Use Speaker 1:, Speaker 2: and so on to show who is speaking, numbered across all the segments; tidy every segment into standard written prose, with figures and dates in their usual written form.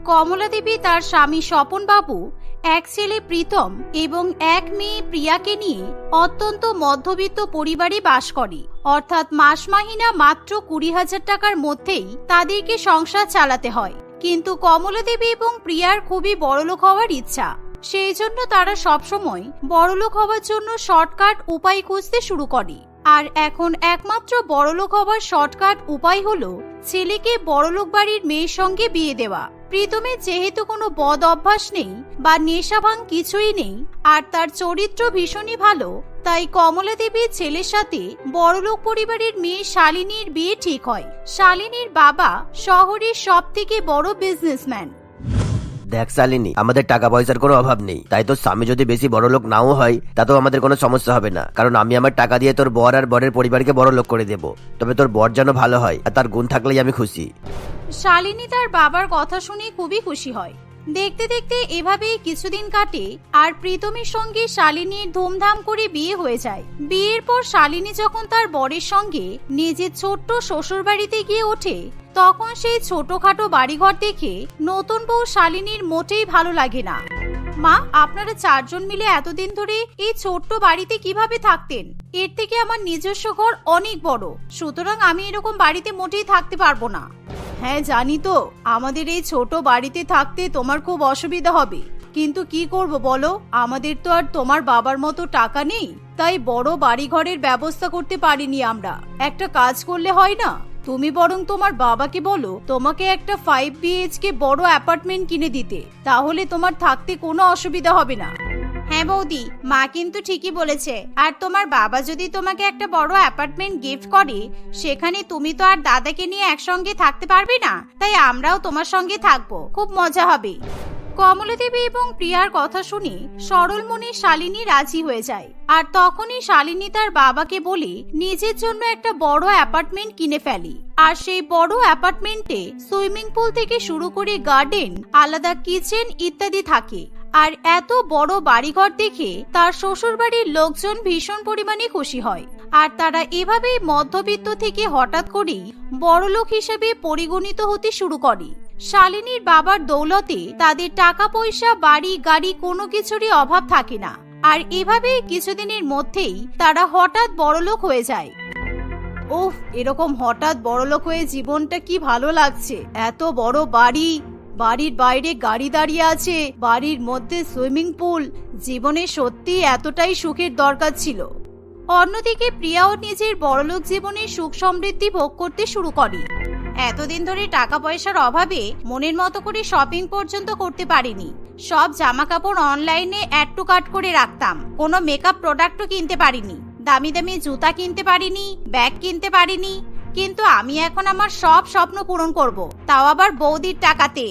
Speaker 1: কমলা দেবী তার স্বামী স্বপন বাবু, এক ছেলে প্রীতম এবং এক মেয়ে প্রিয়াকে নিয়ে অত্যন্ত মধ্যবিত্ত পরিবারে বাস করে। অর্থাৎ মাস মাহিনা মাত্র 20,000 টাকার মধ্যেই তাদেরকে সংসার চালাতে হয়। কিন্তু কমলা দেবী এবং প্রিয়ার খুবই বড়লোক হওয়ার ইচ্ছা, সেই জন্য তারা সবসময় বড়লোক হওয়ার জন্য শর্টকাট উপায় খুঁজতে শুরু করে। আর এখন একমাত্র বড়লোক হওয়ার শর্টকাট উপায় হলো ছেলেকে বড়লোক বাড়ির মেয়ের সঙ্গে বিয়ে দেওয়া। প্রীতমের যেহেতু কোনো বদ অভ্যাস নেই বা নেশা ভাঙ কিছুই নেই, আর তার চরিত্র ভীষণই ভালো, তাই কমলা দেবীর ছেলের সাথে বড়লোক পরিবারের মেয়ে শালিনীর বিয়ে ঠিক হয়। শালিনীর বাবা শহরের সবথেকে বড় বিজনেসম্যান।
Speaker 2: দেখ শালিনী, আমাদের টাকা পয়সার কোনো অভাব নেই, তাই তোর স্বামী যদি বেশি বড় লোক নাও হয় তাতেও আমাদের কোনো সমস্যা হবে না, কারণ আমি আমার টাকা দিয়ে তোর বর আর বরের পরিবারকে বড় লোক করে দেব। তবে তোর বর যেন ভালো হয় আর তার গুণ থাকলেই আমি খুশি।
Speaker 1: শালিনী তার বাবার কথা শুনে খুবই খুশি হয়। দেখতে দেখতে এভাবেই কিছুদিন কাটে আর প্রীতমের সঙ্গে শালিনীর ধুমধাম করে বিয়ে হয়ে যায়। বিয়ের পর শালিনী যখন তার বরের সঙ্গে নিজের ছোট্ট শ্বশুর বাড়িতে গিয়ে ওঠে, তখন সেই ছোটখাটো বাড়িঘর দেখে নতুন বউ শালিনীর মোটেই ভালো লাগে না। মা, আপনারা 4 জন মিলে এতদিন ধরে এই ছোট্ট বাড়িতে কিভাবে থাকতেন? এর থেকে আমার নিজস্ব ঘর অনেক বড়, সুতরাং আমি এরকম বাড়িতে মোটেই থাকতে পারবো না। হ্যাঁ জানি তো, আমাদের এই ছোট বাড়িতে থাকতে তোমার খুব অসুবিধা হবে, কিন্তু কি করব বলো, আমাদের তো আর তোমার বাবার মতো টাকা নেই, তাই বড় বাড়িঘরের ব্যবস্থা করতে পারিনি আমরা। একটা কাজ করলে হয় না, তুমি বরং তোমার বাবাকে বলো তোমাকে একটা 5 BHK বড় অ্যাপার্টমেন্ট কিনে দিতে, তাহলে তোমার থাকতে কোনো অসুবিধা হবে না। হ্যাঁ বৌদি, মা কিন্তু ঠিকই বলেছে। আর তোমার বাবা যদি তোমাকে একটা বড় অ্যাপার্টমেন্ট গিফট করে, সেখানে তুমি তো আর দাদাকে নিয়ে একসঙ্গে থাকতে পারবে না, তাই আমরাও তোমার সঙ্গে থাকবো, খুব মজা হবে। কমলা দেবী এবং প্রিয়ার কথা শুনে সরল মনে শালিনী রাজি হয়ে যায়। আর তখনই শালিনী তার বাবাকে বলে নিজের জন্য একটা বড় অ্যাপার্টমেন্ট কিনে ফেলে। আর সেই বড় অ্যাপার্টমেন্টে সুইমিং পুল থেকে শুরু করে গার্ডেন, আলাদা কিচেন ইত্যাদি থাকে। আর এত বড় বাড়িঘর দেখে তার শ্বশুর বাড়ির লোকজন ভীষণ পরিমাণে খুশি হয়। আর তারা এভাবেই মধ্যবিত্ত থেকে হঠাৎ করেই বড়লোক হিসেবে পরিগণিত হতে শুরু করে। শালিনীর বাবার দৌলতে তাদের টাকা পয়সা, বাড়ি গাড়ি কোনো কিছুরই অভাব থাকে না। আর এভাবেই কিছুদিনের মধ্যেই তারা হঠাৎ বড়লোক হয়ে যায়। ওহ, এরকম হঠাৎ বড়লোক হয়ে জীবনটা কি ভালো লাগছে। এত বড় বাড়ি, বাড়ির বাইরে গাড়ি দাঁড়িয়ে আছে, বাড়ির মধ্যে সুইমিং পুল, জীবনে সত্যি এতটাই সুখের দরকার ছিল। অন্যদিকে প্রিয়াও নিজের বড়লোক জীবনের সুখ সমৃদ্ধি ভোগ করতে শুরু করে। এতদিন ধরে টাকা পয়সার অভাবে মনের মতো করে শপিং পর্যন্ত করতে পারিনি। সব জামা কাপড় অনলাইনে অ্যাড টু কার্ট করে রাখতাম, কোনো মেকআপ প্রোডাক্টও কিনতে পারিনি, দামি দামি জুতা কিনতে পারিনি, ব্যাগ কিনতে পারিনি। কিন্তু আমি এখন আমার সব স্বপ্ন পূরণ করব, তাও আবার বৌদির টাকাতে।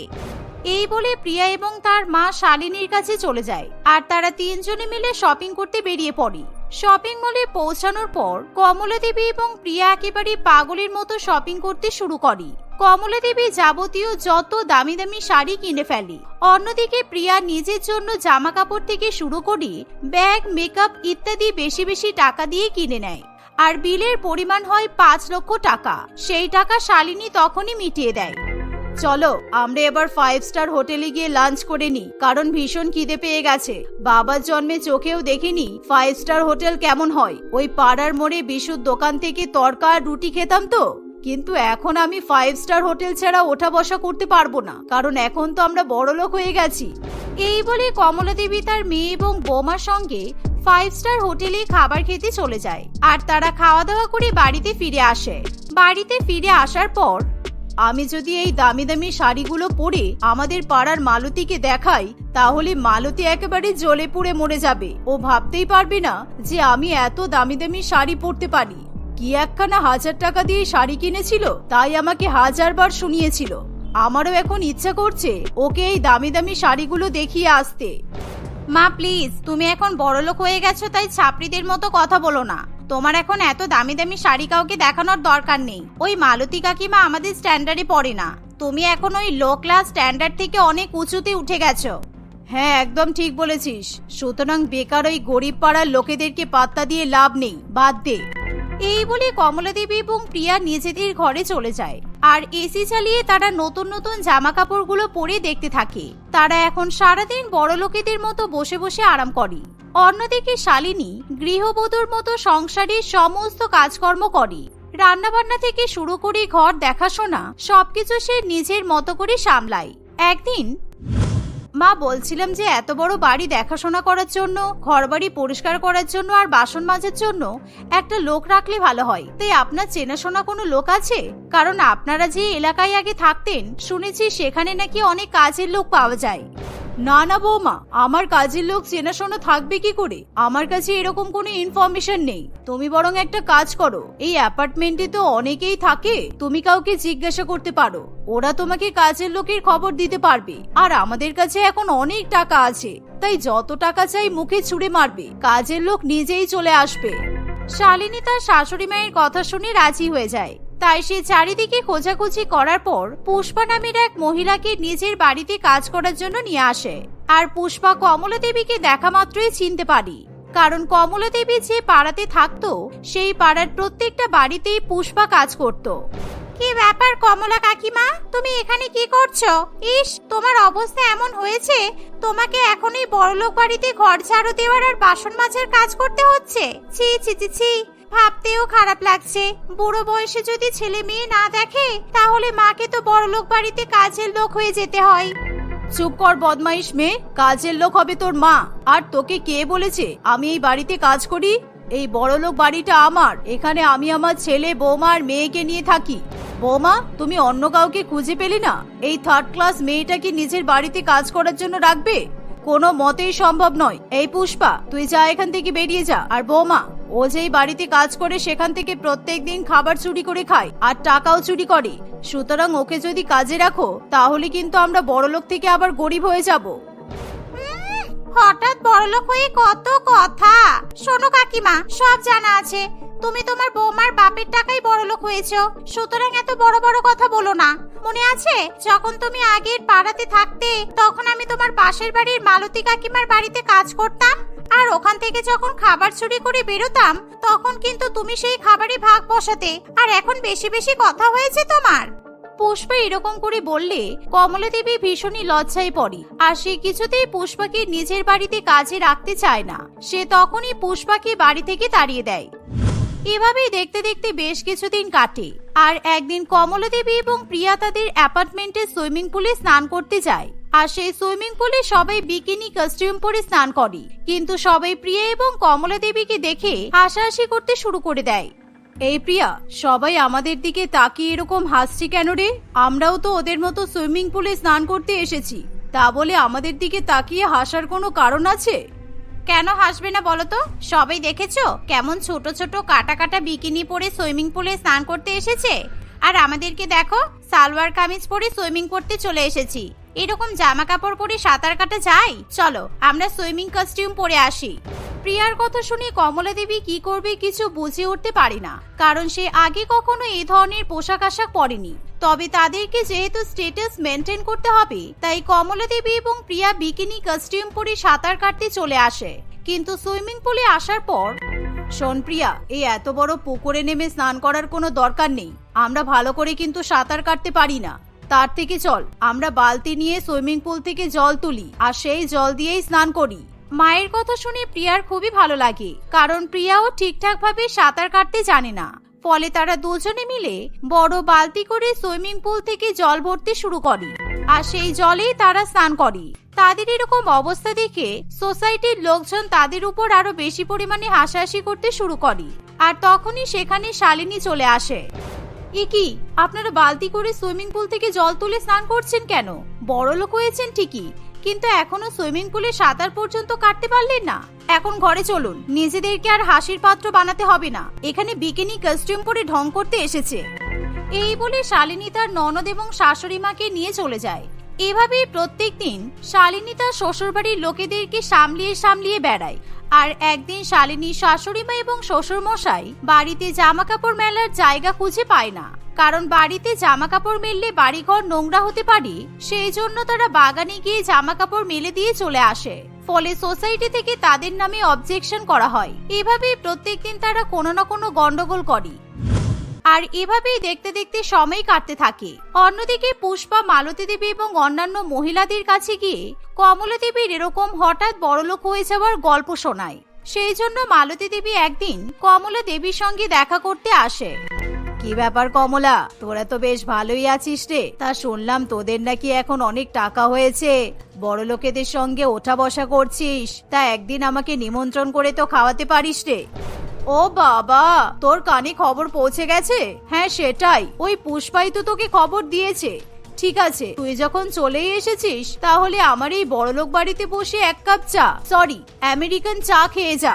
Speaker 1: এই বলে প্রিয়া এবং তার মা শালিনীর কাছে চলে যায়। আর তারা 3 জনে মিলে শপিং করতে বেরিয়ে পড়ে। শপিং মলে পৌঁছানোর পর কমলা দেবী এবং প্রিয়া একেবারে পাগলের মতো শপিং করতে শুরু করে। কমলা দেবী যাবতীয় যত দামি দামি শাড়ি কিনে ফেলে। অন্যদিকে প্রিয়া নিজের জন্য জামা কাপড় থেকে শুরু করে ব্যাগ, মেকআপ ইত্যাদি বেশি বেশি টাকা দিয়ে কিনে নেয়। আর বিলের পরিমাণ হয় 5 লক্ষ টাকা। সেই টাকা শালিনী তখনই মিটিয়ে দেয়। চলো আমরা এবার 5 স্টার হোটেলে গিয়ে লাঞ্চ করে নিই, কারণ ভীষণ খিদে পেয়ে গেছে। বাবার জন্মে চোখেও দেখিনি 5 স্টার হোটেল কেমন হয়। ওই পাড়ার মোড়ে বিশুর দোকান থেকে তরকা আর রুটি খেতাম তো, কিন্তু এখন আমি 5 স্টার হোটেল ছাড়া ওঠা বসা করতে পারবো না, কারণ এখন তো আমরা বড়লোক হয়ে গেছি। এই বলে কমলা দেবী তার মেয়ে এবং বৌমার সঙ্গে 5 স্টার হোটেলে খাবার খেতে চলে যায়। আর তারা খাওয়া দাওয়া করে বাড়িতে ফিরে আসে। বাড়িতে ফিরে আসার পর আমি যদি এই দামি দামি শাড়িগুলো পরে আমাদের পাড়ার মালতীকে দেখাই, তাহলে মালতী একেবারে জ্বলে পুড়ে মরে যাবে। ও ভাবতেই পারবে না যে আমি এত দামি দামি শাড়ি পরতে পারি। কি একখানা 1000 টাকা দিয়ে শাড়ি কিনেছিল, তাই আমাকে 1000 বার শুনিয়েছিল। আমারও এখন ইচ্ছা করছে ওকে এই দামি দামি শাড়িগুলো দেখিয়ে আসতে। মা প্লিজ, তুমি এখন বড়লোক হয়ে গেছো, তাই ছাপড়িদের মতো কথা বলো না। তোমার এখন এত দামি দামি শাড়ি কাউকে দেখানোর দরকার নেই। ওই মালতী কাকিমা আমাদের স্ট্যান্ডার্ডে পড়ে না। তুমি এখন ওই লো ক্লাস স্ট্যান্ডার্ড থেকে অনেক উঁচুতে উঠে গেছো। হ্যাঁ, একদম ঠিক বলেছিস। সুতরাং বেকার ওই গরিব পাড়ার লোকেদেরকে পাত্তা দিয়ে লাভ নেই, বাদ দে। এই বলে কমলা দেবী এবং প্রিয়া নিজেদের ঘরে চলে যায় আর এসি চালিয়ে তারা নতুন নতুন জামা কাপড়গুলো পরে দেখতে থাকে। তারা এখন সারাদিন বড়লোকেদের মতো বসে বসে আরাম করে। অন্যদিকে শালিনী গৃহবধূর মতো সংসারের সমস্ত কাজকর্ম করে, রান্নাবান্না থেকে শুরু করে ঘর দেখাশোনা সবকিছু সে নিজের মতো করে সামলায়। একদিন মা, বলছিলাম যে এত বড় বাড়ি দেখাশোনা করার জন্য, ঘরবাড়ি পরিষ্কার করার জন্য আর বাসন মাজার জন্য একটা লোক রাখলে ভালো হয়। তাই আপনার চেনাশোনা কোনো লোক আছে? কারণ আপনারা যে এলাকায় আগে থাকতেন শুনেছি সেখানে নাকি অনেক কাজের লোক পাওয়া যায়। না না বৌমা, আমার কাজের লোক চেনাশোনা থাকবে কি করে? আমার কাছে এরকম কোনো ইনফরমেশন নেই। তুমি বরং একটা কাজ করো, এই অ্যাপার্টমেন্টে তো অনেকেই থাকে, তুমি কাউকে জিজ্ঞাসা করতে পারো, ওরা তোমাকে কাজের লোকের খবর দিতে পারবে। আর আমাদের কাছে এখন অনেক টাকা আছে, তাই যত টাকা চাই মুখে ছুঁড়ে মারবে, কাজের লোক নিজেই চলে আসবে। শালিনী তার শাশুড়ি মায়ের কথা শুনে রাজি হয়ে যায়। তাই সে চারিদিকে খোঁজাখুঁজি করার পর পুষ্পা নামের এক মহিলাকে নিজের বাড়িতে কাজ করার জন্য নিয়ে আসে। আর পুষ্পা কমলা দেবীকে দেখা মাত্রই চিনতে পারি, কারণ কমলা দেবী যে পাড়াতে থাকতো সেই পাড়ার প্রত্যেকটা বাড়িতেই পুষ্পা কাজ করত। কি ব্যাপার কমলা কাকিমা, তুমি এখানে কি করছো? ইস, তোমার অবস্থা এমন হয়েছে তোমাকে এখন এই বড়লোক বাড়িতে ঘর ঝাড়ু দেওয়ার আর বাসন মাজার কাজ করতে হচ্ছে। ছি ছি ছি ছি, ভাবতেও খারাপ লাগছে। বুড়ো বয়সে যদি ছেলে মেয়ে না দেখে তাহলে মাকে তো বড়লোক বাড়িতে কাজের লোক হয়ে যেতে হয়। চুপ কর বদমাইশ মেয়ে, কাজের লোক হবে তোর মা। আর তোকে কে বলেছে আমি এই বাড়িতে কাজ করি? এই বড়লোক বাড়িটা আমার, এখানে আমি আমার ছেলে, বৌমা আর মেয়েকে নিয়ে থাকি। বৌমা, তুমি অন্য কাউকে খুঁজে পেলে না? এই থার্ড ক্লাস মেয়েটাকে নিজের বাড়িতে কাজ করার জন্য রাখবে? কোনো মতেই সম্ভব নয়। এই পুষ্পা, তুই যা, এখান থেকে বেরিয়ে যা। আর বৌমা, ও যেই বাড়িতে কাজ করে সেখান থেকে প্রত্যেকদিন খাবার চুরি করে খায় আর টাকাও চুরি করে, সুতরাং ওকে যদি কাজে রাখো তাহলে কিন্তু আমরা বড়লোক থেকে আবার গরিব হয়ে যাব। হঠাৎ বড়লোক হয়ে কত কথা। শোনো কাকিমা, সব জানা আছে, তুমি তোমার বৌমার বাপের টাকাই বড়লোক হয়েছো, সুতরাং এত বড় বড় কথা বলো না। মনে আছে যখন তুমি আগের পাড়াতে থাকতে তখন আমি তোমার পাশের বাড়ির মালতী কাকিমার বাড়িতে কাজ করতাম, আর ওখান থেকে যখন খাবার চুরি করে বেরোতাম তখন কিন্তু তুমি সেই খাবারে ভাগ বসাতে, আর এখন বেশি বেশি কথা হয়েছে তোমার। পুষ্পা এরকম করে বললে কমলা দেবী ভীষণই লজ্জায় পড়ে, আর সে কিছুতেই পুষ্পাকে নিজের বাড়িতে কাজে রাখতে চায় না। সে তখনই পুষ্পাকে বাড়ি থেকে তাড়িয়ে দেয়। এভাবেই দেখতে দেখতে বেশ কিছুদিন কাটে। আর একদিন কমলা দেবী এবং প্রিয়া তাদের অ্যাপার্টমেন্টের সুইমিং পুলে স্নান করতে যায়। আর সেই সুইমিং পুলে সবাই বিকিনি কস্টিউম পরে স্নান করে, কিন্তু সবাই প্রিয়া এবং কমলা দেবীকে দেখে হাসাহাসি করতে শুরু করে দেয়। এই প্রিয়া, সবাই আমাদের দিকে তাকিয়ে এরকম হাসছে কেন রে? আমরাও তো ওদের মতো সুইমিং পুলে স্নান করতে এসেছি, তা বলে আমাদের দিকে তাকিয়ে হাসার কোনো কারণ আছে? কেন হাসবে না বলো তো? সবাই দেখেছো কেমন ছোট ছোট কাটা কাটা বিকিনি পরে সুইমিং পুলে স্নান করতে এসেছে, আর আমাদেরকে দেখো সালোয়ার কামিজ পরে সুইমিং করতে চলে এসেছি। এরকম জামা কাপড় পরে সাঁতার কাটা যায়? চলো আমরা সুইমিং কস্টিউম পরে আসি। প্রিয়ার কথা শুনে কমলা দেবী কি করবে কিছু বুঝে উঠতে পারে না, কারণ সে আগে কখনো এই ধরনের পোশাক আশাক পরেনি। তবে তাদেরকে যেহেতু স্ট্যাটাস মেনটেন করতে হবে, তাই কমলা দেবী এবং প্রিয়া বিকিনি কস্টিউম পরে সাঁতার কাটতে চলে আসে। কিন্তু সুইমিং পুলে আসার পর, শোন প্রিয়া, এই এত বড় পুকুরে নেমে স্নান করার কোনো দরকার নেই। আমরা ভালো করে কিন্তু সাঁতার কাটতে পারি না। তার থেকে চল আমরা বালতি নিয়ে সুইমিং পুল থেকে জল তুলি আর সেই জল দিয়েই স্নান করি। মায়ের কথা শুনে প্রিয়ার খুবই ভালো লাগে, কারণ প্রিয়াও ঠিকঠাক ভাবে সাঁতার কাটতে জানে না। ফলে তারা দুজনে মিলে বড় বালতি করে সুইমিং পুল থেকে জল ভরতে শুরু করে, আর সেই জলেই তারা স্নান করে। তাদের এরকম অবস্থা দেখে সোসাইটির লোকজন তাদের উপর আরো বেশি পরিমাণে হাসাহাসি করতে শুরু করে। আর তখনই সেখানে শালিনী চলে আসে। এ কি, আপনারা বালতি করে সুইমিং পুল থেকে জল তুলে স্নান করছেন কেন? বড়লোক হয়েছেন ঠিকই, কিন্তু এখনো সুইমিং পুলে সাঁতার পর্যন্ত কাটতে পারলেন না। এখন ঘরে চলুন, নিজেদেরকে আর হাসির পাত্র বানাতে হবে না। এখানে বিকিনি কস্টিউম পরে ঢং করতে এসেছে। এই বলে শালিনী তার ননদ এবং শাশুড়ি মাকে নিয়ে চলে যায়। এভাবেই প্রত্যেক দিন শালিনী তার শ্বশুরবাড়ির লোকেদেরকে সামলিয়ে সামলিয়ে বেড়ায়। আর একদিন শালিনী শাশুড়িমা এবং শ্বশুর মশাই বাড়িতে জামা কাপড় মেলার জায়গা খুঁজে পায় না, কারণ বাড়িতে জামা কাপড় মেললে বাড়িঘর নোংরা হতে পারে। সেই জন্য তারা বাগানে গিয়ে জামা কাপড় মেলে দিয়ে চলে আসে। ফলে সোসাইটি থেকে তাদের নামে অবজেকশন করা হয়। এভাবেই প্রত্যেকদিন তারা কোনো না কোনো গন্ডগোল করে। আর এভাবেই দেখতে দেখতে সময় কাটতে থাকে। অন্যদিকে পুষ্পা মালতী দেবী এবং অন্যান্য মহিলাদের কাছে গিয়ে কমলা দেবীর এরকম হঠাৎ বড়লোক হয়ে যাওয়ার গল্প শোনায়। সেই জন্য মালতী দেবী একদিন কমলা দেবীর সঙ্গে দেখা করতে আসে। কি ব্যাপার কমলা, তোরা তো বেশ ভালোই আছিস রে। তা শুনলাম তোদের নাকি এখন অনেক টাকা হয়েছে, বড় লোকেদের সঙ্গে ওঠা বসা করছিস। তা একদিন আমাকে নিমন্ত্রণ করে তো খাওয়াতে পারিস রে। ও বাবা, তোর কানে খবর পৌঁছে গেছে? হ্যাঁ সেটাই, ওই পুষ্পাই তো তোকে খবর দিয়েছে। ঠিক আছে, তুই যখন চলেই এসেছিস তাহলে আমার এই বড়লোক বাড়িতে বসে এক কাপ চা, সরি আমেরিকান চা খেয়ে যা।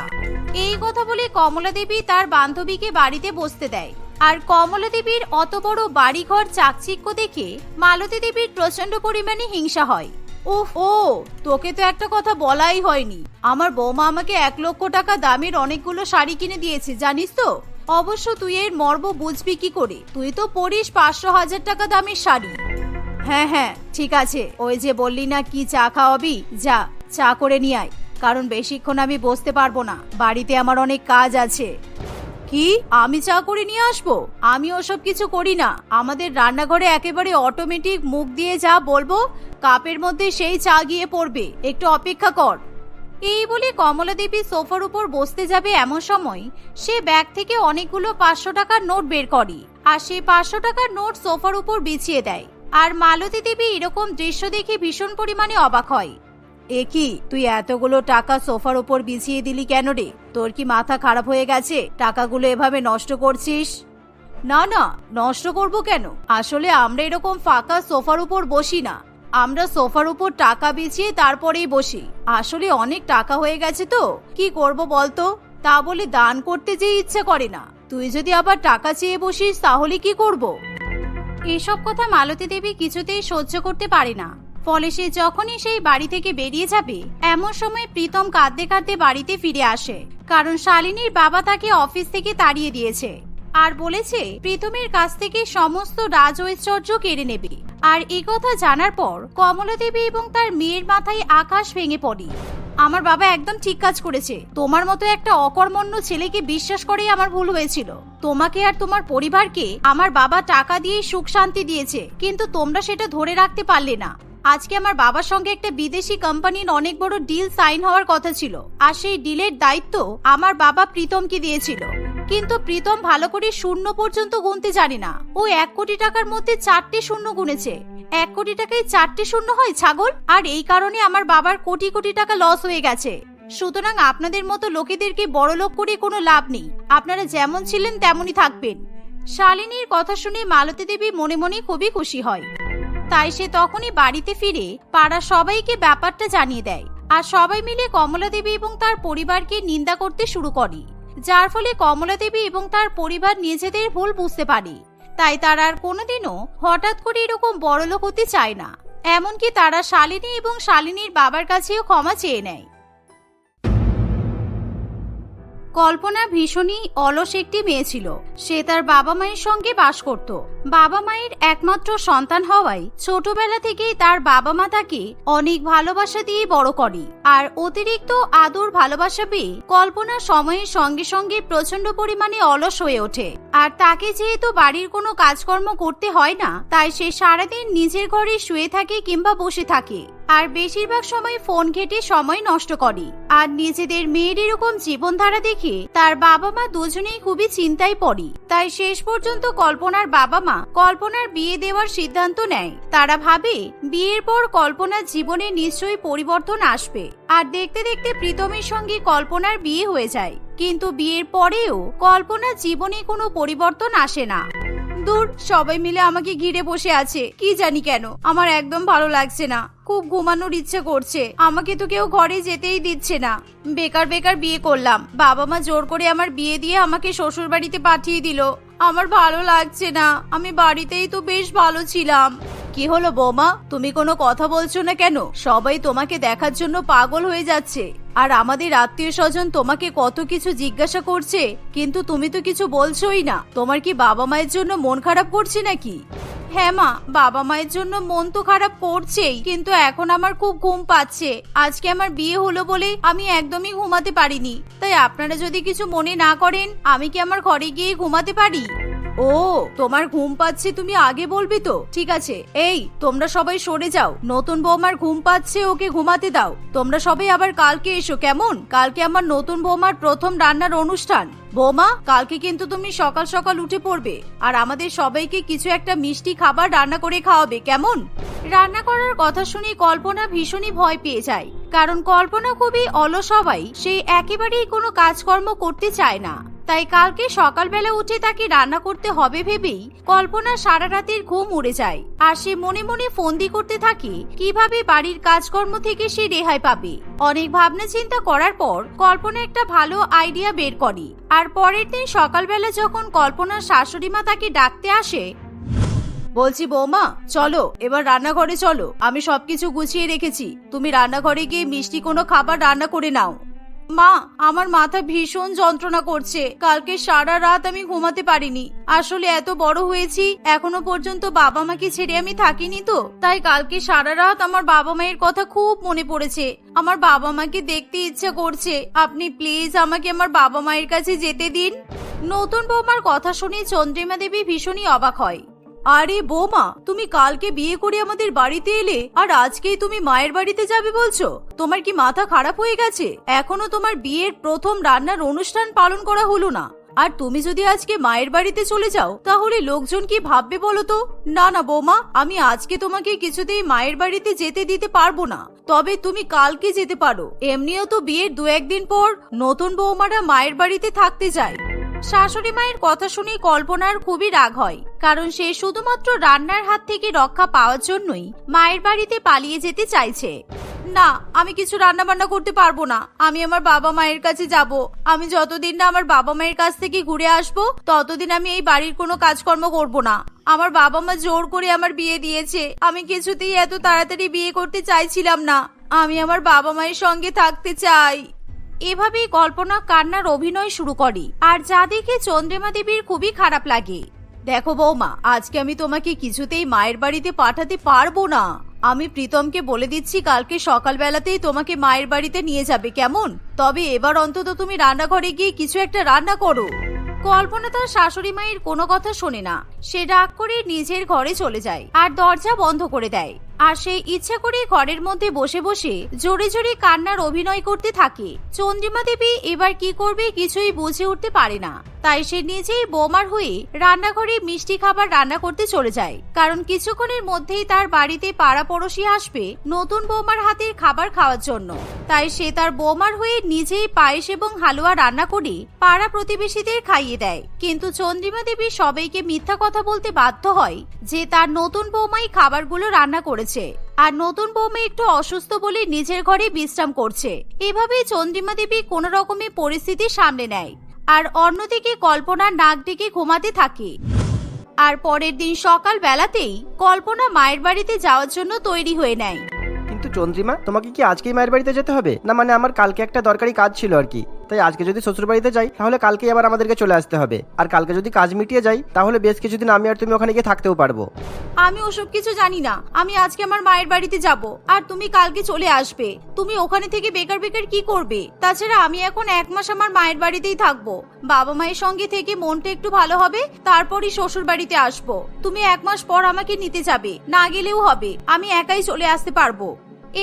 Speaker 1: এই কথা বলে কমলা দেবী তার বান্ধবীকে বাড়িতে বসতে দেয়। আর কমলা দেবীর অত বড় বাড়িঘর চাকচিক্য দেখে মালতী দেবীর প্রচন্ড পরিমাণে হিংসা হয়। উফ, ও তোকে তো একটা কথা বলাই হয়নি, আমার বৌমা আমাকে 1 লক্ষ টাকা দামের অনেকগুলো শাড়ি কিনে দিয়েছে, জানিস তো? অবশ্য তুই এর মর্ম বুঝবি কি করে, তুই তো পরিস 500,000 টাকা দামের শাড়ি। হ্যাঁ হ্যাঁ ঠিক আছে, ওই যে বললি না কি চা খাওয়াবি, যা চা করে নিয়ে আয়, কারণ বেশিক্ষণ আমি বসতে পারবো না, বাড়িতে আমার অনেক কাজ আছে। কি, আমি চা করে নিয়ে আসবো? আমি ওসব কিছু করি না, আমাদের রান্নাঘরে একেবারে অটোমেটিক মুখ দিয়ে যা বলবো কাপের মধ্যে সেই চা গিয়ে পড়বে, একটু অপেক্ষা কর। এই বলে কমলা দেবী সোফার উপর বসতে যাবে এমন সময় সে ব্যাগ থেকে অনেকগুলো 500 টাকার নোট বের করে আর সেই 500 টাকার নোট সোফার উপর বিছিয়ে দেয়। আর মালতী দেবী এরকম দৃশ্য দেখে ভীষণ পরিমাণে অবাক হয়। এ কি, তুই এতগুলো টাকা সোফার উপর বিছিয়ে দিলি কেন রে? তোর কি মাথা খারাপ হয়ে গেছে? টাকাগুলো এভাবে নষ্ট করছিস? না না, নষ্ট করব কেন? আসলে আমরা এরকম ফাঁকা সোফার উপর বসি না, আমরা সোফার উপর টাকা বিছিয়ে তারপরেই বসি। আসলে অনেক টাকা হয়ে গেছে তো কি করব বলতো, তা বলে দান করতে যে ইচ্ছা করে না। তুই যদি আবার টাকা চেয়ে বসিস তাহলে কি করব? এসব কথা মালতী দেবী কিছুতেই সহ্য করতে পারে না। ফলে সে যখনই সেই বাড়ি থেকে বেরিয়ে যাবে এমন সময় প্রীতম কাঁদতে কাঁদতে বাড়িতে ফিরে আসে, কারণ শালিনীর বাবা তাকে অফিস থেকে তাড়িয়ে দিয়েছে আর বলেছে প্রীতমের কাছ থেকে সমস্ত রাজঐশ্বর্য কেড়ে নেবে। আর এই কথা জানার পর কমলা দেবী এবং তার মেয়ের মাথায় আকাশ ভেঙে পড়ে। আমার বাবা একদম ঠিক কাজ করেছে, তোমার মতো একটা অকর্মণ্য ছেলেকে বিশ্বাস করেই আমার ভুল হয়েছিল। তোমাকে আর তোমার পরিবারকে আমার বাবা টাকা দিয়ে সুখ শান্তি দিয়েছে, কিন্তু তোমরা সেটা ধরে রাখতে পারলে না। আজকে আমার বাবার সঙ্গে একটা বিদেশি কোম্পানির অনেক বড় ডিল সাইন হওয়ার কথা ছিল, আর সেই ডিলের দায়িত্ব আমার বাবা প্রীতমকে দিয়েছিল। কিন্তু প্রীতম ভালো করে শূন্য পর্যন্ত গুনতে জানে না, ও 1 কোটি টাকার মধ্যে 4টে শূন্য গুনেছে। 1 কোটি টাকায় 4টে শূন্য হয় ছাগল? আর এই কারণে আমার বাবার কোটি কোটি টাকা লস হয়ে গেছে। সুতরাং আপনাদের মতো লোকেদেরকে বড়লোক করে কোনো লাভ নেই, আপনারা যেমন ছিলেন তেমনই থাকবেন। শালিনীর কথা শুনে মালতী দেবী মনে মনে খুবই খুশি হয়। তাই সে তখনই বাড়িতে ফিরে পাড়া সবাইকে ব্যাপারটা জানিয়ে দেয়, আর সবাই মিলে কমলা দেবী এবং তার পরিবারকে নিন্দা করতে শুরু করে, যার ফলে কমলা দেবী এবং তার পরিবার নিজেদের ভুল বুঝতে পারে। তাই তারা আর কোনোদিনও হঠাৎ করে এরকম বড়লোক হতে চায় না, এমনকি তারা শালিনী এবং শালিনীর বাবার কাছেও ক্ষমা চেয়ে নেয়। কল্পনা ভীষণই অলস একটি মেয়ে ছিল। সে তার বাবা মায়ের সঙ্গে বাস করত। বাবা মায়ের একমাত্র সন্তান হওয়ায় ছোটবেলা থেকেই তার বাবা মা তাকে অনেক ভালোবাসা দিয়ে বড় করে। আর অতিরিক্ত আদর ভালোবাসা পেয়ে কল্পনা সময়ের সঙ্গে সঙ্গে প্রচন্ড পরিমাণে অলস হয়ে ওঠে। আর তাকে যেহেতু বাড়ির কোনো কাজকর্ম করতে হয় না, তাই সে সারাদিন নিজের ঘরে শুয়ে থাকে কিংবা বসে থাকে, আর বেশিরভাগ সময় ফোন ঘেটে সময় নষ্ট করে। আর নিজেদের মেয়ের এরকম জীবনধারা দেখে তার বাবা মা দুজনেই খুবই চিন্তায় পড়ে। তাই শেষ পর্যন্ত কল্পনার বাবা মা কল্পনার বিয়ে দেওয়ার সিদ্ধান্ত নেয়। তারা ভাবে বিয়ের পর কল্পনার জীবনে নিশ্চয়ই পরিবর্তন আসবে। আর দেখতে দেখতে প্রীতমের সঙ্গে কল্পনার বিয়ে হয়ে যায়। কিন্তু বিয়ের পরেও কল্পনার জীবনে কোনো পরিবর্তন আসে না। দূর, সবাই মিলে আমাকে ঘিরে বসে আছে, কি জানি কেন আমার একদম ভালো লাগছে না, খুব ঘুমানোর ইচ্ছে করছে। আমাকে তো কেউ ঘরে যেতেই দিচ্ছে না। বেকার বেকার বিয়ে করলাম, বাবা মা জোর করে আমার বিয়ে দিয়ে আমাকে শ্বশুর বাড়িতে পাঠিয়ে দিল। আমার ভালো লাগছে না, আমি বাড়িতেই তো বেশ ভালো ছিলাম। কি হলো বৌমা, তুমি কোনো কথা বলছো না কেন? সবাই তোমাকে দেখার জন্য পাগল হয়ে যাচ্ছে, আর আমাদের আত্মীয় স্বজন তোমাকে কত কিছু জিজ্ঞাসা করছে, কিন্তু তুমি তো কিছু বলছোই না। তোমার কি বাবা মায়ের জন্য মন খারাপ করছে নাকি? হ্যাঁ মা, বাবা মায়ের জন্য মন তো খারাপ করছেই, কিন্তু এখন আমার খুব ঘুম পাচ্ছে। আজকে আমার বিয়ে হলো বলে আমি একদমই ঘুমাতে পারিনি। তাই আপনারা যদি কিছু মনে না করেন, আমি কি আমার ঘরে গিয়ে ঘুমাতে পারি? ও, তোমার ঘুম পাচ্ছে, তুমি আগে বলবি তো। ঠিক আছে, এই তোমরা সবাই সরে যাও। নতুন বৌমার ঘুম পাচ্ছে, ওকে ঘুমাতে দাও। তোমরা সবাই আবার কালকে এসো, কেমন? কালকে আমার নতুন বৌমার প্রথম রান্নার অনুষ্ঠান। বৌমা, কালকে কিন্তু তুমি সকাল সকাল উঠে পড়বে, আর আমাদের সবাইকে কিছু একটা মিষ্টি খাবার রান্না করে খাওয়াবে, কেমন? রান্না করার কথা শুনে কল্পনা ভীষণই ভয় পেয়ে যায়, কারণ কল্পনা খুবই অলস হওয়ায় সে একেবারেই কোনো কাজকর্ম করতে চায় না। তাই কালকে সকালবেলা উঠে তাকে রান্না করতে হবে ভেবেই কল্পনা সারা রাতের ঘুম উড়ে যায়, আর সে মনে মনে ফন্দি করতে থাকে কিভাবে বাড়ির কাজকর্ম থেকে সে রেহাই পাবে। অনেক ভাবনা চিন্তা করার পর কল্পনা একটা ভালো আইডিয়া বের করে। আর পরের দিন সকালবেলা যখন কল্পনার শাশুড়ি মা তাকে ডাকতে আসে, বলছি বৌমা, চলো এবার রান্নাঘরে চলো, আমি সবকিছু গুছিয়ে রেখেছি। তুমি রান্নাঘরে গিয়ে মিষ্টি কোনো খাবার রান্না করে নাও। মা, আমার মাথা ভীষণ যন্ত্রণা করছে। কালকে সারা রাত আমি ঘুমাতে পারিনি। আসলে এত বড় হয়েছি, এখনো পর্যন্ত বাবা মাকে ছেড়ে আমি থাকিনি তো, তাই কালকে সারা রাত আমার বাবা মায়ের কথা খুব মনে পড়েছে। আমার বাবা মাকে দেখতে ইচ্ছা করছে। আপনি প্লিজ আমাকে আমার বাবা মায়ের কাছে যেতে দিন। নতুন বৌমার কথা শুনে চন্দ্রিমা দেবী ভীষণই অবাক হয়। আরে বৌমা, তুমি কালকে বিয়ে করে আমাদের বাড়িতে এলে, আর আজকেই তুমি মায়ের বাড়িতে যাবে বলছো? তোমার কি মাথা খারাপ হয়ে গেছে? এখনো তোমার বিয়ের প্রথম রান্নার অনুষ্ঠান পালন করা হলো না, আর তুমি যদি আজকে মায়ের বাড়িতে চলে যাও তাহলে লোকজন কি ভাববে বলো তো? না না বৌমা, আমি আজকে তোমাকে কিছুতেই মায়ের বাড়িতে যেতে দিতে পারবো না। তবে তুমি কালকে যেতে পারো। এমনিও তো বিয়ের 2-1 দিন পর নতুন বৌমারা মায়ের বাড়িতে থাকতে যায়। শাশুড়ি মায়ের কথা শুনে কল্পনার খুবই রাগ হয়, কারণ সে শুধুমাত্র রান্নার হাত থেকে রক্ষা পাওয়ার জন্যই মায়ের বাড়িতে পালিয়ে যেতে চাইছে। না, আমি কিছু রান্না বান্না করতে পারবো না। আমি আমার বাবা মায়ের কাছে যাব। আমি যতদিন না আমার বাবা মায়ের কাছ থেকে ঘুরে আসবো, ততদিন আমি এই বাড়ির কোনো কাজকর্ম করব না। আমার বাবা মা জোর করে আমার বিয়ে দিয়েছে। আমি কিছুতেই এত তাড়াতাড়ি বিয়ে করতে চাইছিলাম না। আমি আমার বাবা মায়ের সঙ্গে থাকতে চাই। এভাবেই কল্পনা কান্নার অভিনয় শুরু করে, আর যা দেখে চন্দ্রিমা দেবীর খুবই খারাপ লাগে। দেখো বৌমা, আজকে আমি তোমাকে কিছুতেই মায়ের বাড়িতে পাঠাতে পারবো না। আমি প্রীতমকে বলে দিচ্ছি কালকে সকালবেলাতেই তোমাকে মায়ের বাড়িতে নিয়ে যাবে, কেমন? তবে এবার অন্তত তুমি রান্নাঘরে গিয়ে কিছু একটা রান্না করো। কল্পনা তার শাশুড়ি মায়ের কোনো কথা শোনে না। সে রাগ করে নিজের ঘরে চলে যায় আর দরজা বন্ধ করে দেয়। আর সে ইচ্ছা করে ঘরের মধ্যে বসে বসে জোরে জোরে কান্নার অভিনয় করতে থাকে। চন্দ্রিমা দেবী এবার কি করবে কিছুই বুঝে উঠতে পারে না। তাই সে নিজেই বৌমার হয়ে রান্নাঘরে মিষ্টি খাবার রান্না করতে চলে যায়, কারণ কিছুক্ষণের মধ্যেই তার বাড়িতে পাড়া পড়শি আসবে নতুন বৌমার হাতের খাবার খাওয়ার জন্য। তাই সে তার বৌমার হয়ে নিজেই পায়েস এবং হালুয়া রান্না করে পাড়া প্রতিবেশীদের খাইয়ে দেয়। কিন্তু চন্দ্রিমা দেবী সবাইকে মিথ্যা কথা বলতে বাধ্য হয় যে তার নতুন বৌমাই খাবারগুলো রান্না করেছে, আর নতুন বৌমা একটু অসুস্থ বলে নিজের ঘরে বিশ্রাম করছে। এভাবেই চন্দ্রিমা দেবী কোন রকমের পরিস্থিতি সামলে নেয়, আর অন্যদিকে কল্পনা নাক ডেকে ঘুমাতে থাকে। আর পরের দিন সকাল বেলাতেই কল্পনা মায়ের বাড়িতে যাওয়ার জন্য তৈরি হয়ে নেয়।
Speaker 3: কিন্তু চন্দ্রিমা, তোমাকে কি আজকেই মায়ের বাড়িতে যেতে হবে? না মানে আমার কালকে একটা দরকারি কাজ ছিল আর কি। তাই আজকে যদি শ্বশুর বাড়িতে যাই তাহলে কালকেই আবার আমাদেরকে চলে আসতে হবে। আর কালকে যদি কাজ মিটিয়ে যাই তাহলে বেশ কিছুদিন আমি আর তুমি ওখানে গিয়ে থাকতেও পারবো।
Speaker 1: আমি ওসব কিছু জানি না। আমি আজকে আমার মায়ের বাড়িতে যাব, আর তুমি কালকে চলে আসবে। তুমি ওখানে থেকে বেকার বেকার কি করবে? তাছাড়া আমি এখন 1 মাস আমার মায়ের বাড়িতেই থাকবো। বাবা মায়ের সঙ্গে থেকে মনটা একটু ভালো হবে, তারপরই শ্বশুর বাড়িতে আসবো। তুমি 1 মাস পর আমাকে নিতে যাবে, না গেলেও হবে। আমি একাই চলে আসতে পারবো।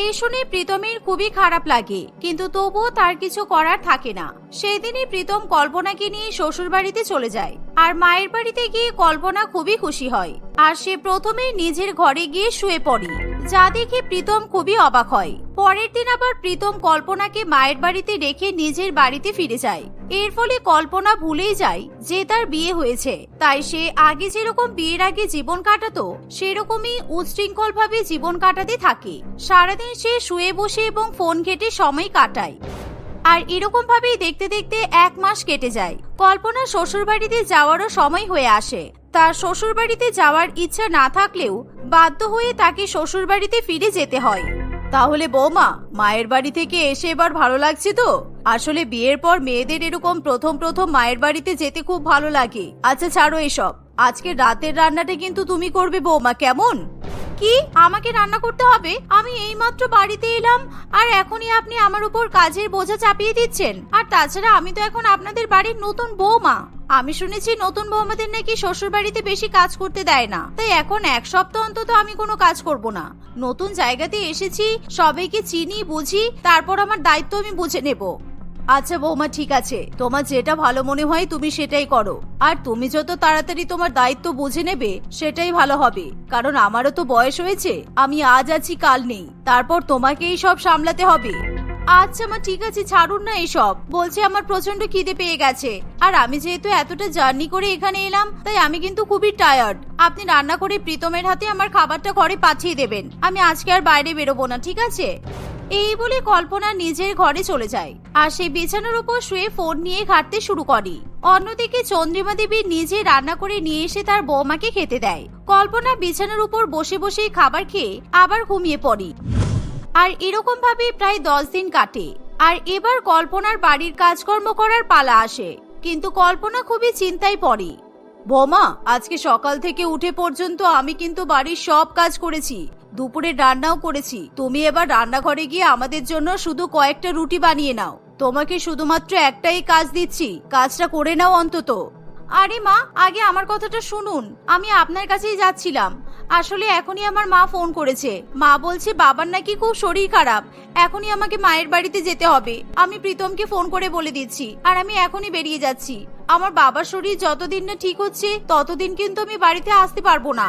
Speaker 1: এই শুনে প্রীতমের খুবই খারাপ লাগে, কিন্তু তবুও তার কিছু করার থাকে না। সেদিনই প্রীতম কল্পনাকে নিয়ে শ্বশুর বাড়িতে চলে যায়, আর মায়ের বাড়িতে গিয়ে কল্পনা খুবই খুশি হয়। আর সে প্রথমে নিজের ঘরে গিয়ে শুয়ে পড়ে, যা দেখে প্রীতম খুবই অবাক হয়। পরের দিন আবার প্রীতম কল্পনাকে মায়ের বাড়িতে রেখে নিজের বাড়িতে ফিরে যায়। এর ফলে কল্পনা ভুলেই যায় যে তার বিয়ে হয়েছে। তাই সে আগে যেরকম বিয়ের আগে জীবন কাটাতো সেরকমই উচ্ছৃঙ্খল ভাবে জীবন কাটাতে থাকে। সারাদিন সে শুয়ে বসে এবং ফোন ঘেঁটে সময় কাটায়। আর এরকম ভাবেই দেখতে দেখতে 1 মাস কেটে যায়। কল্পনা শ্বশুর বাড়িতে যাওয়ারও সময় হয়ে আসে। তার শ্বশুর বাড়িতে যাওয়ার ইচ্ছা না থাকলেও বাধ্য হয়ে তাকে শ্বশুর বাড়িতে ফিরে যেতে হয়। তাহলে বৌমা, মায়ের বাড়ি থেকে এসে এবার ভালো লাগছে তো? আসলে বিয়ের পর মেয়েদের এরকম প্রথম মায়ের বাড়িতে যেতে খুব ভালো লাগে। আচ্ছা ছাড়ো এসব, আজকে রাতের রান্নাটা কিন্তু তুমি করবে বৌমা, কেমন? কি আমাকে রান্না করতে হবে? আমি এইমাত্র বাড়িতে এলাম আর এখনই আপনি আমার উপর কাজের বোঝা চাপিয়ে দিচ্ছেন। আর তাছাড়া আমি তো এখন আপনাদের বাড়ির নতুন বৌমা। আমি শুনেছি নতুন বৌমাদের নাকি শ্বশুর বাড়িতে বেশি কাজ করতে দেয় না, তাই এখন এক সপ্তাহ অন্তত আমি কোনো কাজ করব না। নতুন জায়গাতে এসেছি, সবাইকে চিনি বুঝি, তারপর আমার দায়িত্ব আমি বুঝে নেব। আচ্ছা বৌমা, ঠিক আছে, তোমার যেটা ভালো মনে হয় তুমি সেটাই করো। আর তুমি যত তাড়াতাড়ি তোমার দায়িত্ব বুঝে নেবে সেটাই ভালো হবে, কারণ আমারও তো বয়স হয়েছে। আমি আজ আছি কাল নেই, তারপর তোমাকেই সব সামলাতে হবে। আচ্ছা মা, ঠিক আছে, ছাড়ুন না এসব। বলছি আমার প্রচন্ড খিদে পেয়ে গেছে, আর আমি যেহেতু এতটা জার্নি করে এখানে এলাম তাই আমি কিন্তু খুবই টায়ার্ড। আপনি রান্না করে প্রীতমের হাতে আমার খাবারটা ঘরে পাঠিয়ে দেবেন। আমি আজকে আর বাইরে বেরোবো না, ঠিক আছে? এই বলে কল্পনা নিজের ঘরে চলে যায় আর সে বিছানার উপর শুয়ে ফোন নিয়ে ঘাঁটতে শুরু করে। অন্যদিকে চন্দ্রিমা দেবী নিজে রান্না করে নিয়ে এসে তার বৌমাকে খেতে দেয়। কল্পনা বিছানার উপর বসে বসে খাবার খেয়ে আবার ঘুমিয়ে পড়ে। আর এরকম ভাবে প্রায় 10 দিন কাটে। আর এবার কল্পনার বাড়ির কাজকর্ম করার পালা আসে, কিন্তু কল্পনা খুবই চিন্তায় পড়ে। বৌমা, আজকে সকাল থেকে উঠে পর্যন্ত আমি কিন্তু বাড়ির সব কাজ করেছি, দুপুরে রান্নাও করেছি। তুমি এবার রান্নাঘরে গিয়ে আমাদের জন্য শুধু কয়েকটা রুটি বানিয়ে নাও। তোমাকে শুধুমাত্র একটাই কাজ দিচ্ছি, কাজটা করে নাও অন্তত। আরে মা, আগে আমার কথাটা শুনুন। আমি আপনার কাছেই যাচ্ছিলাম। আসলে এখনই আমার মা ফোন করেছে। মা বলছে বাবার নাকি খুব শরীর খারাপ, এখনই আমাকে মায়ের বাড়িতে যেতে হবে। আমি প্রীতমকে ফোন করে বলে দিচ্ছি, আর আমি এখনই বেরিয়ে যাচ্ছি। আমার বাবার শরীর যতদিন না ঠিক হচ্ছে ততদিন কিন্তু আমি বাড়িতে আসতে পারবো না।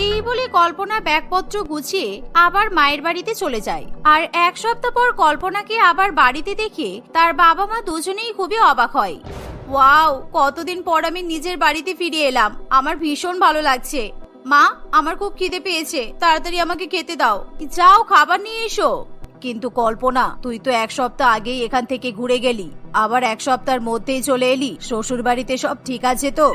Speaker 1: এই বলে কল্পনা ব্যাগপত্র গুছিয়ে আবার মায়ের বাড়িতে চলে যায়। আর এক সপ্তাহ পর কল্পনাকে আবার বাড়িতে দেখে তার বাবা মা দুজনেই খুবই অবাক হয়। ওয়াও, কতদিন পর আমি নিজের বাড়িতে ফিরে এলাম, আমার ভীষণ ভালো লাগছে। মা, আমার খুব খিদে পেয়েছে, তাড়াতাড়ি আমাকে খেতে দাও। যাও খাবার নিয়ে এসো। কিন্তু কল্পনা, তুই তো এক সপ্তাহ আগেই এখান থেকে ঘুরে গেলি, আবার এক সপ্তাহের মধ্যেই চলে এলি। শ্বশুর বাড়িতে সব ঠিক আছে তো?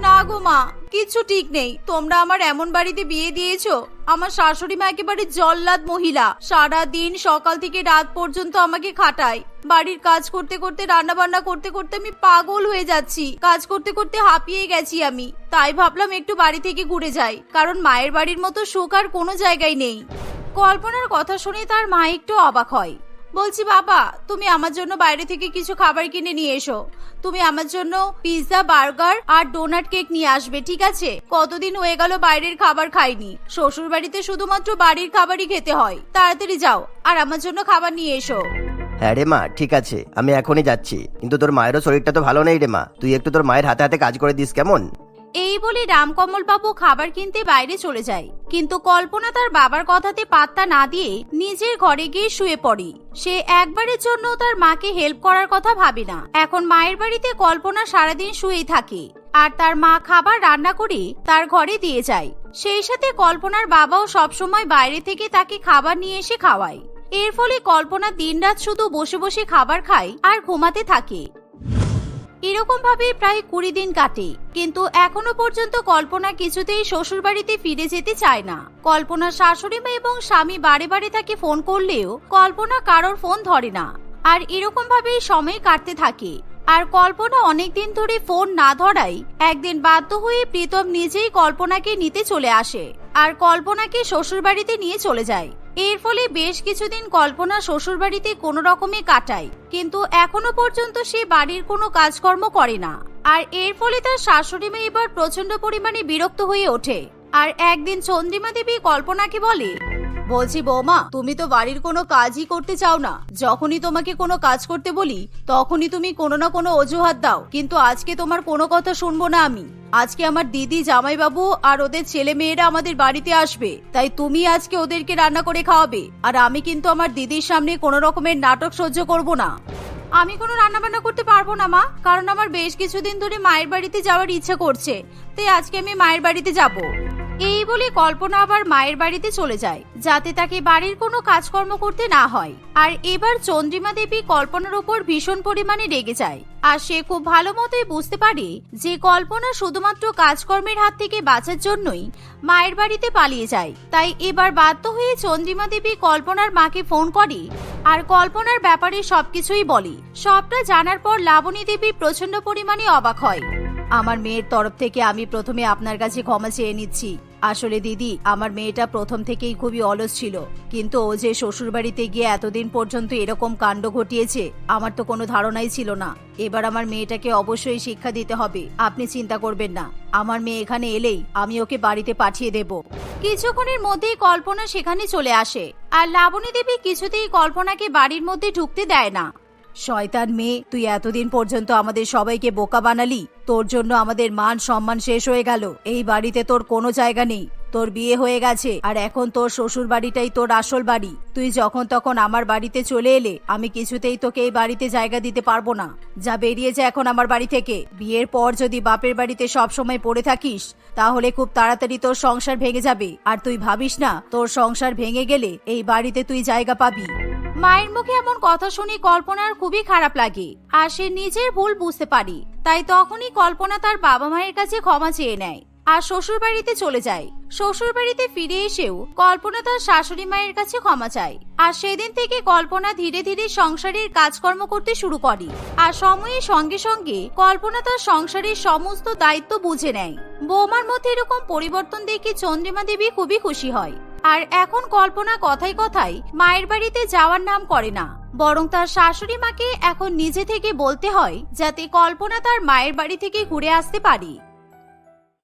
Speaker 1: না গো মা, কিচ্ছু ঠিক নেই। তোমরা আমার এমন বাড়িতে বিয়ে দিয়েছো, আমার শাশুড়ি মা একেবারে জল্লাদ মহিলা। সারা দিন সকাল থেকে রাত পর্যন্ত আমাকে খাটায়। বাড়ির কাজ করতে করতে, রান্না বান্না করতে করতে আমি পাগল হয়ে যাচ্ছি। কাজ করতে করতে হাঁপিয়ে গেছি আমি। তাই ভাবলাম একটু বাড়ি থেকে ঘুরে যাই, কারণ মায়ের বাড়ির মতো সুখ আর কোনো জায়গায় নেই। কল্পনার কথা শুনে তার মা একটু অবাক হয়। বলছি বাবা, তুমি আমার জন্য বাইরে থেকে কিছু খাবার কিনে নিয়ে এসো। তুমি আমার জন্য পিৎজা, বার্গার আর ডোনাট কেক নিয়ে আসবে, ঠিক আছে? কতদিন হয়ে গেল বাইরের খাবার খাইনি। শ্বশুর বাড়িতে শুধুমাত্র বাড়ির খাবারই খেতে হয়। তাড়াতাড়ি যাও আর আমার জন্য খাবার নিয়ে এসো।
Speaker 2: হ্যাঁ রে মা, ঠিক আছে, আমি এখনই যাচ্ছি। কিন্তু তোর মায়েরও শরীরটা তো ভালো নেই রে মা, তুই একটু তোর মায়ের হাতে হাতে কাজ করে দিস, কেমন?
Speaker 1: এই বলে রামকমল বাবু খাবার কিনতে বাইরে চলে যায়, কিন্তু কল্পনা তার বাবার কথাতে পাত্তা না দিয়ে নিজের ঘরে গিয়ে শুয়ে পড়ে। সে একবারের জন্য তার মাকে হেল্প করার কথা ভাবে না। এখন মায়ের বাড়িতে কল্পনা সারাদিন শুয়েই থাকে, আর তার মা খাবার রান্না করে তার ঘরে দিয়ে যায়। সেই সাথে কল্পনার বাবাও সবসময় বাইরে থেকে তাকে খাবার নিয়ে এসে খাওয়ায়। এর ফলে কল্পনা দিনরাত শুধু বসে বসে খাবার খায় আর ঘুমাতে থাকে। এরকম ভাবে প্রায় 20 দিন কাটে, কিন্তু এখনো পর্যন্ত কল্পনা কিছুতেই শ্বশুর বাড়িতে ফিরে যেতে চায় না। কল্পনার শাশুড়ি মা এবং স্বামী বারে বারে তাকে ফোন করলেও কল্পনা কারোর ফোন ধরে না। আর এরকম ভাবেই সময় কাটতে থাকে। আর কল্পনা অনেকদিন ধরে ফোন না ধরায় একদিন বাধ্য হয়ে প্রীতম নিজেই কল্পনাকে নিতে চলে আসে আর কল্পনাকে শ্বশুর বাড়িতে নিয়ে চলে যায়। এর ফলে বেশ কিছুদিন কল্পনা শ্বশুর বাড়িতে কোনো রকমে কাটায়, কিন্তু এখনো পর্যন্ত সে বাড়ির কোনো কাজকর্ম করে না। আর এর ফলে তার শাশুড়ি মা এবার প্রচন্ড পরিমাণে বিরক্ত হয়ে ওঠে। আর একদিন চন্দ্রিমা দেবী কল্পনাকে বলে, বলছি বৌমা, তুমি তো বাড়ির কোনো কাজই করতে চাও না। যখনই তোমাকে কোনো কাজ করতে বলি তখনই তুমি কোনো না কোনো অজুহাত দাও, কিন্তু আজকে তোমার কোনো কথা শুনবো না আমি। আজকে আমার দিদি, জামাইবাবু আর ওদের ছেলে মেয়েরা আমাদের বাড়িতে আসবে, তাই তুমি আজকে ওদেরকে রান্না করে খাওয়াবে। আর আমি কিন্তু আমার দিদির সামনে কোনো রকমের নাটক সহ্য করব না। আমি কোনো রান্না বান্না করতে পারবো না মা, কারণ আমার বেশ কিছুদিন ধরে মায়ের বাড়িতে যাওয়ার ইচ্ছা করছে, তাই আজকে আমি মায়ের বাড়িতে যাব। এই বলে কল্পনা আবার মায়ের বাড়িতে চলে যায়, যাতে তাকে বাড়ির কোনো কাজকর্ম করতে না হয়। আর এবার চন্দ্রিমা দেবী কল্পনার উপর ভীষণ পরিমাণে রেগে যায়। আর সে খুব ভালো মতোই বুঝতে পারে যে কল্পনা শুধুমাত্র কাজকর্মের হাত থেকে বাঁচার জন্যই মায়ের বাড়িতে পালিয়ে যায়। তাই এবার বাধ্য হয়ে চন্দ্রিমা দেবী কল্পনার মাকে ফোন করে আর কল্পনার ব্যাপারে সবকিছুই বলে। সবটা জানার পর লাবণী দেবী প্রচন্ড পরিমাণে অবাক হয়। আমার মেয়ের তরফ থেকে আমি প্রথমে আপনার কাছে ক্ষমা চেয়ে নিচ্ছি। আসলে দিদি, আমার মেয়েটা প্রথম থেকেই খুবই অলস ছিল, কিন্তু ও যে শ্বশুর বাড়িতে গিয়ে এতদিন পর্যন্ত এরকম কাণ্ড ঘটিয়েছে আমার তো কোনো ধারণাই ছিল না। এবার আমার মেয়েটাকে অবশ্যই শিক্ষা দিতে হবে, আপনি চিন্তা করবেন না। আমার মেয়ে এখানে এলেই আমি ওকে বাড়িতে পাঠিয়ে দেব। কিছুক্ষণের মধ্যেই কল্পনা সেখানে চলে আসে, আর লাবণী দেবী কিছুতেই কল্পনাকে বাড়ির মধ্যে ঢুকতে দেয় না। শয়তান মেয়ে, তুই এতদিন পর্যন্ত আমাদের সবাইকে বোকা বানালি, তোর জন্য আমাদের মান সম্মান শেষ হয়ে গেল। এই বাড়িতে তোর কোনো জায়গা নেই, তোর বিয়ে হয়ে গেছে আর এখন তোর শ্বশুর বাড়িটাই তোর আসল বাড়ি। তুই যখন তখন আমার বাড়িতে চলে এলে আমি কিছুতেই তোকে এই বাড়িতে জায়গা দিতে পারবো না। যা, বেরিয়ে যা এখন আমার বাড়ি থেকে। বিয়ের পর যদি বাপের বাড়িতে সব সময় পড়ে থাকিস তাহলে খুব তাড়াতাড়ি তোর সংসার ভেঙে যাবে, আর তুই ভাবিস না তোর সংসার ভেঙে গেলে এই বাড়িতে তুই জায়গা পাবি। মায়ের মুখে এমন কথা শুনে কল্পনার খুবই খারাপ লাগে, আর সে নিজের ভুল বুঝতে পারে। তাই তখনই কল্পনা তার বাবা মায়ের কাছে ক্ষমা চেয়ে নেয় আর শ্বশুর বাড়িতে চলে যায়। শ্বশুর বাড়িতে ফিরে এসেও কল্পনা তার শাশুড়ি মায়ের কাছে ক্ষমা চায়, আর সেদিন থেকে কল্পনা ধীরে ধীরে সংসারের কাজকর্ম করতে শুরু করে। আর সময়ের সঙ্গে সঙ্গে কল্পনা তার সংসারের সমস্ত দায়িত্ব বুঝে নেয়। বৌমার মধ্যে এরকম পরিবর্তন দেখে চন্দ্রিমা দেবী খুবই খুশি হয়। আর এখন কল্পনা কথায় কথায় মায়ের বাড়িতে যাওয়ার নাম করে না, বরং তার শাশুড়ি মাকে এখন নিজে থেকে বলতে হয় যাতে কল্পনা তার মায়ের বাড়ি থেকে ঘুরে আসতে পারে।